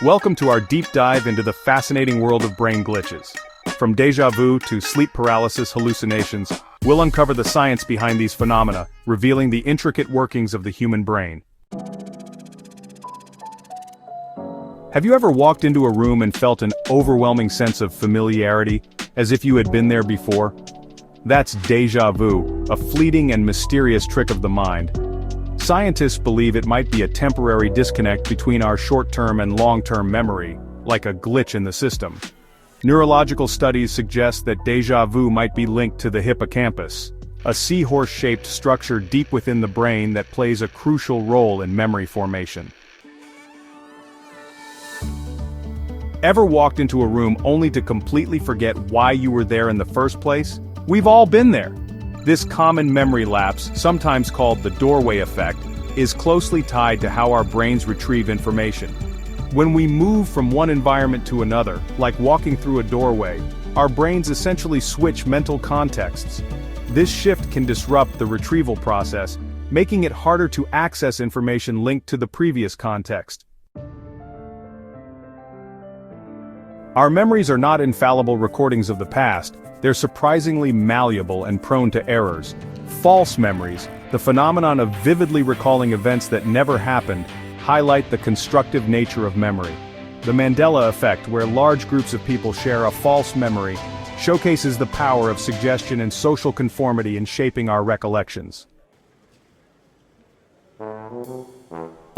Welcome to our deep dive into the fascinating world of brain glitches. From déjà vu to sleep paralysis hallucinations, we'll uncover the science behind these phenomena, revealing the intricate workings of the human brain. Have you ever walked into a room and felt an overwhelming sense of familiarity, as if you had been there before? That's déjà vu, a fleeting and mysterious trick of the mind. Scientists believe it might be a temporary disconnect between our short-term and long-term memory, like a glitch in the system. Neurological studies suggest that déjà vu might be linked to the hippocampus, a seahorse-shaped structure deep within the brain that plays a crucial role in memory formation. Ever walked into a room only to completely forget why you were there in the first place? We've all been there. This common memory lapse, sometimes called the doorway effect, is closely tied to how our brains retrieve information. When we move from one environment to another, like walking through a doorway, our brains essentially switch mental contexts. This shift can disrupt the retrieval process, making it harder to access information linked to the previous context. Our memories are not infallible recordings of the past. They're surprisingly malleable and prone to errors. False memories, the phenomenon of vividly recalling events that never happened, highlight the constructive nature of memory. The Mandela Effect, where large groups of people share a false memory, showcases the power of suggestion and social conformity in shaping our recollections.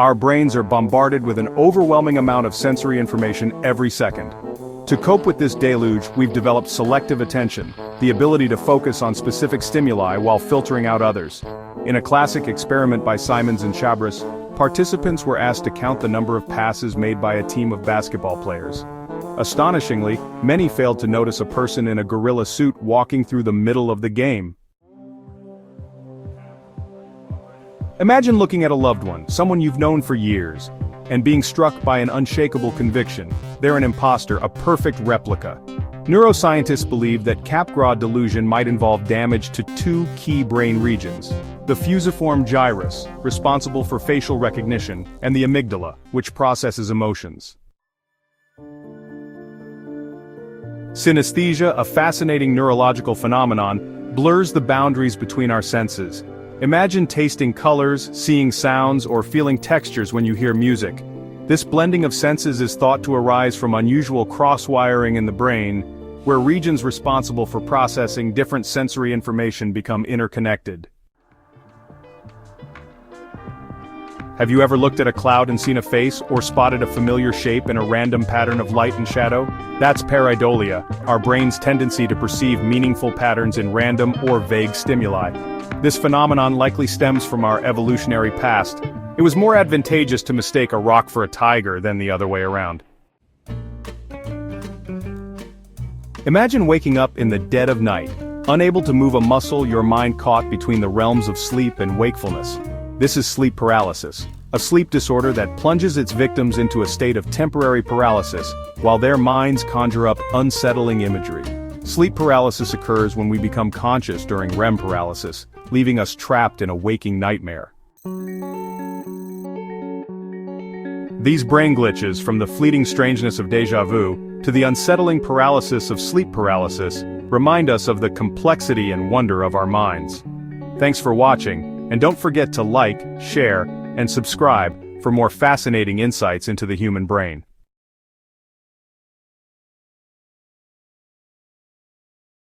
Our brains are bombarded with an overwhelming amount of sensory information every second. To cope with this deluge, we've developed selective attention, the ability to focus on specific stimuli while filtering out others. In a classic experiment by Simons and Capgras, participants were asked to count the number of passes made by a team of basketball players. Astonishingly, many failed to notice a person in a gorilla suit walking through the middle of the game. Imagine looking at a loved one, someone you've known for years, and being struck by an unshakable conviction: they're an imposter, a perfect replica. Neuroscientists believe that Capgras delusion might involve damage to two key brain regions: the fusiform gyrus, responsible for facial recognition, and the amygdala, which processes emotions. Synesthesia, a fascinating neurological phenomenon, blurs the boundaries between our senses. Imagine tasting colors, seeing sounds, or feeling textures when you hear music. This blending of senses is thought to arise from unusual cross-wiring in the brain, where regions responsible for processing different sensory information become interconnected. Have you ever looked at a cloud and seen a face, or spotted a familiar shape in a random pattern of light and shadow? That's pareidolia, our brain's tendency to perceive meaningful patterns in random or vague stimuli. This phenomenon likely stems from our evolutionary past. It was more advantageous to mistake a rock for a tiger than the other way around. Imagine waking up in the dead of night, unable to move a muscle, your mind caught between the realms of sleep and wakefulness. This is sleep paralysis, a sleep disorder that plunges its victims into a state of temporary paralysis, while their minds conjure up unsettling imagery. Sleep paralysis occurs when we become conscious during REM paralysis, leaving us trapped in a waking nightmare. These brain glitches, from the fleeting strangeness of déjà vu to the unsettling paralysis of sleep paralysis, remind us of the complexity and wonder of our minds. Thanks for watching, and don't forget to like, share, and subscribe for more fascinating insights into the human brain.